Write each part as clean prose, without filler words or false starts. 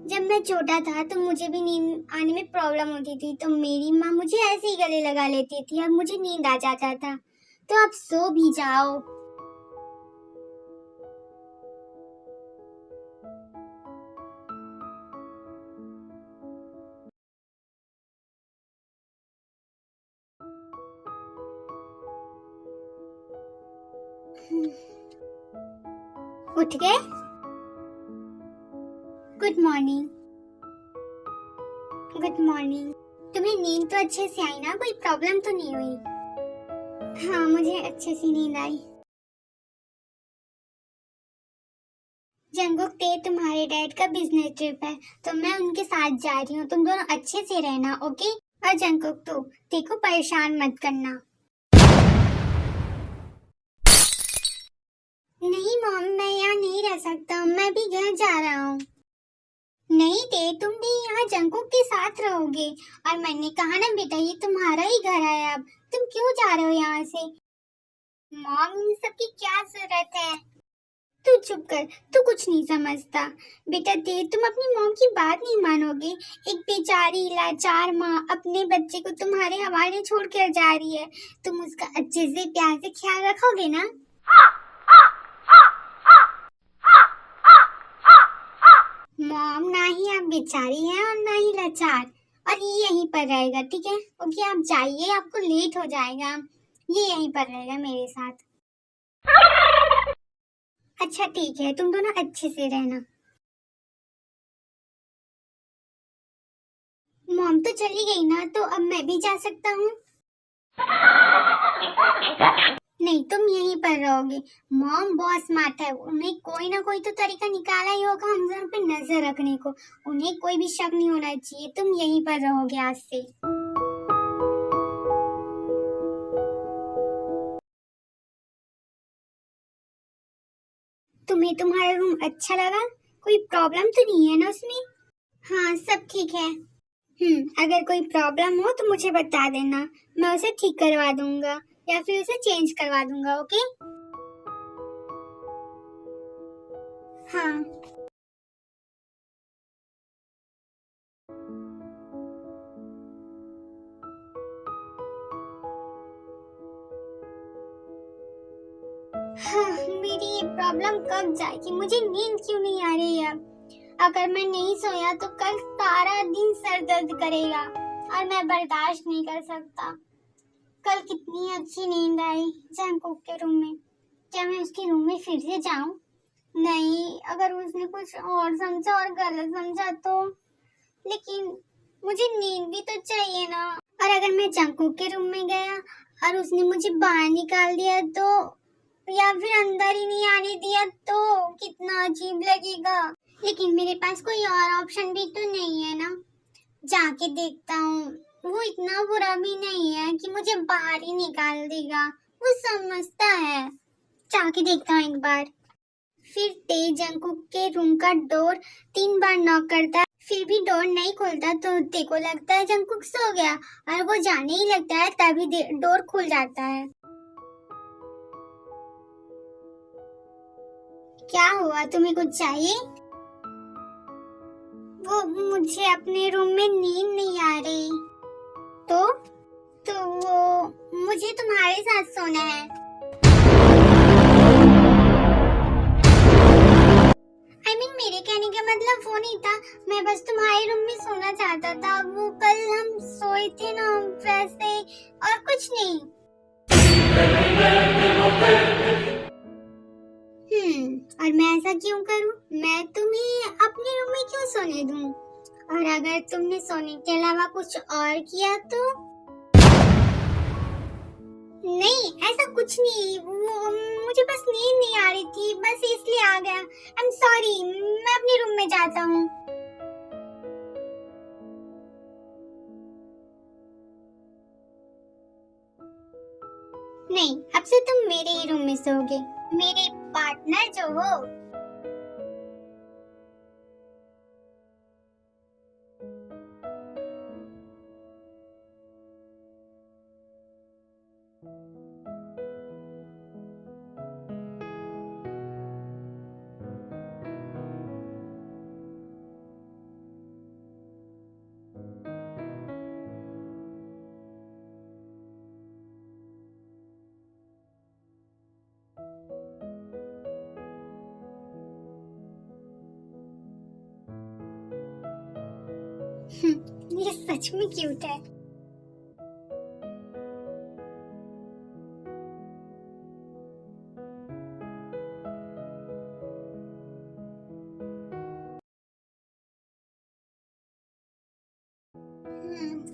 जब मैं छोटा था तो मुझे भी नींद आने में प्रॉब्लम होती थी, तो मेरी माँ मुझे ऐसे ही गले लगा लेती थी और मुझे नींद आ जाता था। तो आप सो भी जाओ। उठ गए? Good morning. Good morning. तुम्हें नींद तो अच्छे से आई ना? कोई प्रॉब्लम तो नहीं हुई? हाँ, मुझे अच्छे से नींद आई। जंगुक, ते तुम्हारे डैड का बिजनेस ट्रिप है, तो मैं उनके साथ जा रही हूँ। तुम दोनों अच्छे से रहना, ओके? और जंगुक, तू देखो परेशान मत करना। नहीं मॉम, मैं यहाँ नहीं रह सकता, मैं भी घर जा रहा हूँ। नहीं ते, तुम भी यहाँ जंकुक के साथ रहोगे। और मैंने कहा ना बेटा, ये तुम्हारा ही घर है। अब तुम क्यों जा रहे हो यहाँ से? मॉम, इन सब की क्या जरूरत है? तू चुप कर, तू कुछ नहीं समझता। बेटा ते, तुम अपनी मॉम की बात नहीं मानोगे। एक बेचारी लाचार माँ अपने बच्चे को तुम्हारे हवाले छोड़ कर जा रही है। तुम उसका अच्छे से प्यार से ख्याल रखोगे ना? मॉम, ना ही आप बेचारी हैं और ना ही लाचार। और ये यहीं पर रहेगा, ठीक है? ओके, आप जाइए, आपको लेट हो जाएगा। ये यहीं पर रहेगा मेरे साथ। अच्छा ठीक है, तुम दोनों अच्छे से रहना। मॉम तो चली गई ना, तो अब मैं भी जा सकता हूँ? नहीं, तुम यहीं पर रहोगे। मॉम बहुत स्मार्ट है, उन्हें कोई ना कोई तो तरीका निकाला ही होगा हम दोनों पे नजर रखने को। उन्हें कोई भी शक नहीं होना चाहिए। तुम यहीं पर रहोगे आज से। तुम्हें तुम्हारा रूम अच्छा लगा? कोई प्रॉब्लम तो नहीं है ना उसमें? हाँ, सब ठीक है। अगर कोई प्रॉब्लम हो तो मुझे बता देना, मैं उसे ठीक करवा दूंगा या फिर उसे चेंज करवा दूंगा, ओके? हाँ। हाँ, मेरी ये प्रॉब्लम कब जाएगी? मुझे नींद क्यों नहीं आ रही है? अगर मैं नहीं सोया तो कल सारा दिन सर दर्द करेगा और मैं बर्दाश्त नहीं कर सकता। कल कितनी अच्छी नींद आई जंकुक के रूम में। क्या मैं उसके रूम में फिर से जाऊं? नहीं, अगर उसने कुछ और समझा और गलत समझा तो। लेकिन मुझे नींद भी तो चाहिए ना। और अगर मैं जंकुक के रूम में गया और उसने मुझे बाहर निकाल दिया तो, या फिर अंदर ही नहीं आने दिया तो कितना अजीब लगेगा। लेकिन मेरे पास कोई और ऑप्शन भी तो नहीं है ना। जाके देखता हूँ। वो इतना बुरा भी नहीं है कि मुझे बाहर ही निकाल देगा। वो समझता है। जाके देखता हूँ एक बार। फिर तेज जंकुक के रूम का डोर 3 बार नॉक करता है, फिर भी डोर नहीं खुलता। तो देखो लगता है जंकुक सो गया और वो जाने ही लगता है, तभी डोर खुल जाता है। क्या हुआ, तुम्हें कुछ चाहिए? वो मुझे अपने रूम में नींद नहीं आ रही। तो वो मुझे तुम्हारे साथ सोना है। मेरे कहने का मतलब वो नहीं था। मैं बस तुम्हारे रूम में सोना चाहता था। वो कल हम सोए थे ना वैसे, और कुछ नहीं। और मैं ऐसा क्यों करूं? मैं तुम्हें अपने रूम में क्यों सोने दूं? और अगर तुमने सोने के अलावा कुछ और किया तो? नहीं, ऐसा कुछ नहीं। वो मुझे बस नींद नहीं आ रही थी, बस इसलिए आ गया। आई एम सॉरी, मैं अपने रूम में जाता हूँ। नहीं, अब से तुम मेरे ही रूम में सोओगे, मेरे पार्टनर जो हो। ये सच में क्यूट है।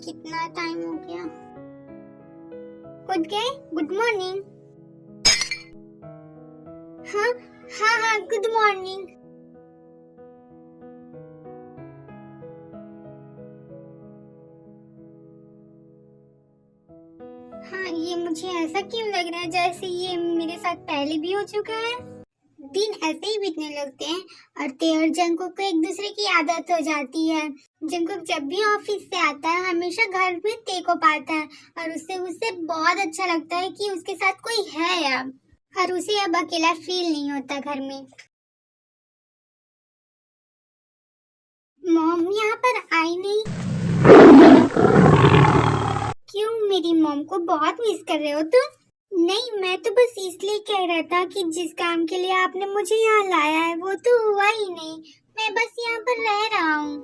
कितना टाइम हो गया? उठ गए? Good morning. हाँ हाँ हाँ, गुड मॉर्निंग। हाँ, ये मुझे ऐसा क्यों लग रहा है जैसे ये मेरे साथ पहले भी हो चुका है। दिन ऐसे ही बीतने लगते हैं और ते और जंकुक को एक दूसरे की आदत हो जाती है। जंकुक जब भी ऑफिस से आता है हमेशा घर में ते को पाता है और उससे उसे बहुत अच्छा लगता है कि उसके साथ कोई है अब, और उसे अब अकेला फील नहीं होता घर में। मॉम यहाँ पर आई नहीं। क्यों, मेरी मॉम को बहुत मिस कर रहे हो तुम? नहीं, मैं तो बस इसलिए कह रहा था कि जिस काम के लिए आपने मुझे यहाँ लाया है वो तो हुआ ही नहीं। मैं बस यहाँ पर रह रहा हूँ।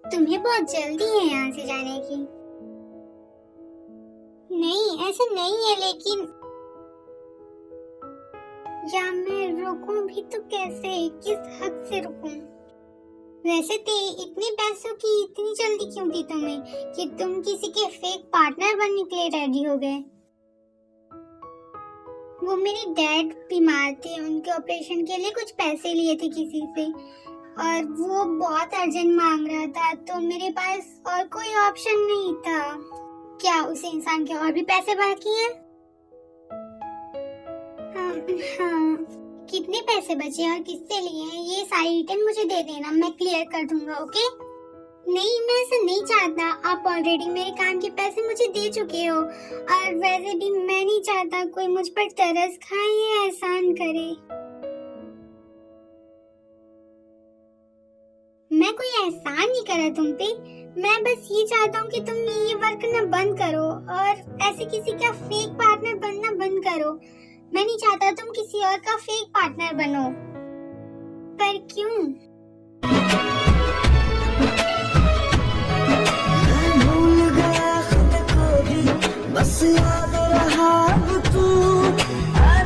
तुम्हें बहुत जल्दी है यहाँ से जाने की। नहीं, ऐसा नहीं है, लेकिन या मैं रुकूं भी तो कैसे, किस हद से रुकूं? वैसे ते इतने पैसों की इतनी जल्दी क्यों थी तुम्हें कि तुम किसी के फेक पार्टनर बनने के लिए रेडी हो गए? वो मेरे डैड बीमार थे, उनके ऑपरेशन के लिए कुछ पैसे लिए थे किसी से और वो बहुत अर्जेंट मांग रहा था, तो मेरे पास और कोई ऑप्शन नहीं था। क्या उस इंसान के और भी पैसे बाकी हैं? हाँ, कितने पैसे बचे और किससे लिए हैं ये सारी डिटेल मुझे दे देना, मैं क्लियर कर दूंगा। ओके? नहीं, मैं ऐसा नहीं चाहता। आप ऑलरेडी मेरे काम के पैसे मुझे दे चुके हो और वैसे भी मैं नहीं चाहता कोई मुझ पर तरस खाए या एहसान करे। मैं कोई एहसान नहीं करा तुम पे, मैं बस ये चाहता हूँ कि तुम ये वर्क करना बंद करो और ऐसे किसी का फेक पार्टनर बनना बंद करो। मैं नहीं चाहता तुम किसी और का फेक पार्टनर बनो। पर क्यों? मैं भूल गया खुद को भी, बस याद रहा अब तू।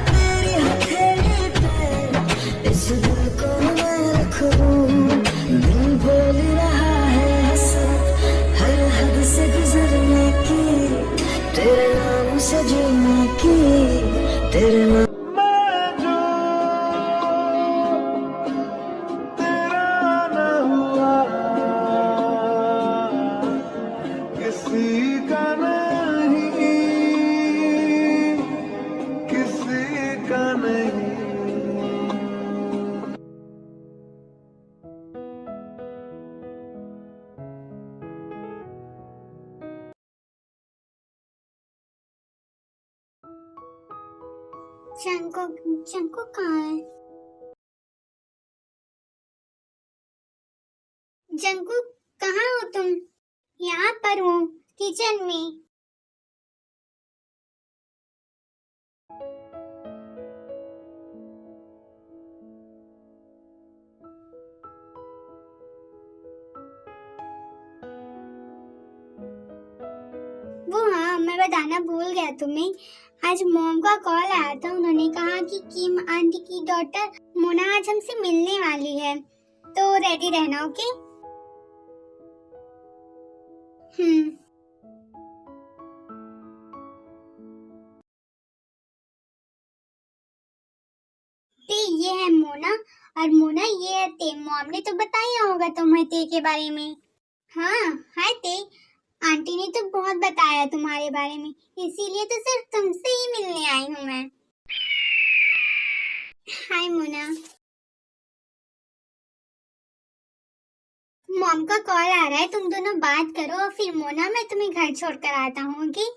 तेरी हथेली पे इस दिल को मैं रख दूं। दिल बोल रहा है हर हद से गुजरने की, तेरे नाम से जीने की, तेरे नाम जंकुक कहाँ है? जंकुक, कहाँ हो तुम? यहाँ पर हूँ, किचन में। वो हाँ, मैं बताना भूल गया तुम्हें। आज मॉम का कॉल आया था, उन्होंने कहा कि किम आंटी की डॉटर मोना आज हमसे मिलने वाली है, तो रेडी रहना। ओके? ते ये है मोना और मोना ये है ते। मॉम ने तो बताया होगा तुम्हें ते के बारे में। हाँ, हाय ते, आंटी ने तो बहुत बताया तुम्हारे बारे में, इसीलिए तो सिर्फ तुमसे ही मिलने आई हूँ मैं। हाय मोना। मॉम का कॉल आ रहा है, तुम दोनों बात करो और फिर मोना मैं तुम्हें घर छोड़कर आता हूँ। ओके?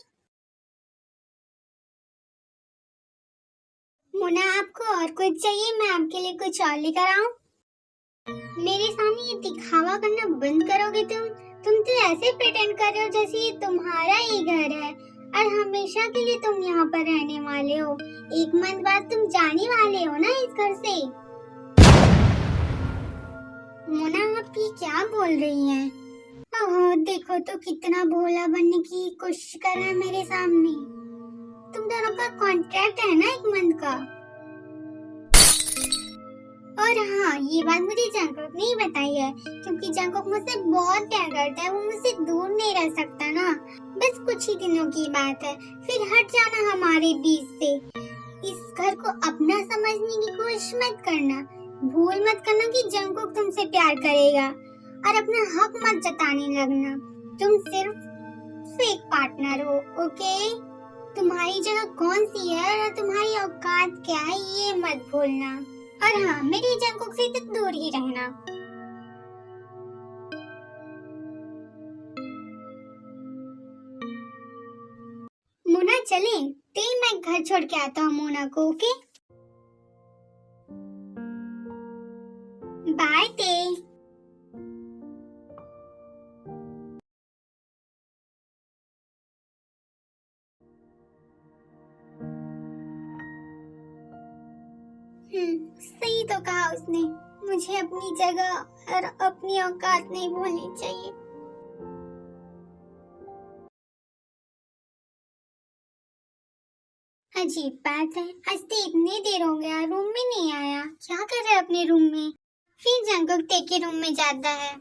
मोना, आपको और कुछ चाहिए? मैं आपके लिए कुछ और लेकर आऊँ? मेरे सामने ये दिखावा करना बंद करोगे तुम? तुम तो ऐसे प्रिटेंड कर रहे हो जैसे ये तुम्हारा ही घर है और हमेशा के लिए तुम यहाँ पर रहने वाले हो। एक मंथ बाद तुम जाने वाले हो ना इस घर से। मोना आप ये क्या बोल रही हैं? ओह देखो तो कितना भोला बनने की कोशिश कर रहा है मेरे सामने। तुम दोनों का कॉन्ट्रैक्ट है ना एक मंथ का। और हाँ ये बात मुझे जंगकुक ने ही बताई है क्योंकि जंगकुक मुझसे बहुत प्यार करता है, वो मुझसे दूर नहीं रह सकता ना। बस कुछ ही दिनों की बात है, फिर हट जाना हमारे बीच से। इस घर को अपना समझने की कोशिश मत करना। भूल मत करना कि जंगकुक तुमसे प्यार करेगा और अपना हक मत जताने लगना। तुम सिर्फ फेक पार्टनर हो, ओके? तुम्हारी जगह कौन सी है और तुम्हारी औकात क्या है ये मत भूलना। और हाँ मेरी जंगकुक से तो दूर ही रहना। मोना चले ते मैं घर छोड़ के आता हूँ मोना को, ओके? बाय ते। सही तो कहा उसने, मुझे अपनी जगह और अपनी औकात नहीं भूलनी चाहिए। अजीब बात है, आज तो इतनी देर हो गया रूम में नहीं आया। क्या कर रहा है अपने रूम में? फिर जंगकुक ते के रूम में जाता है।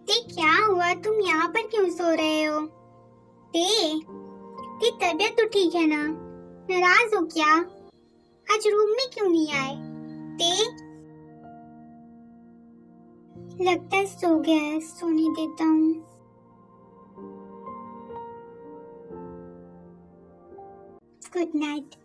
ते क्या हुआ, तुम यहाँ पर क्यों सो रहे हो? ते तबीयत तो ठीक है ना? नाराज हो क्या? आज रूम में क्यों नहीं आए? ते लगता है सो गया है, सोने देता हूँ। Good night.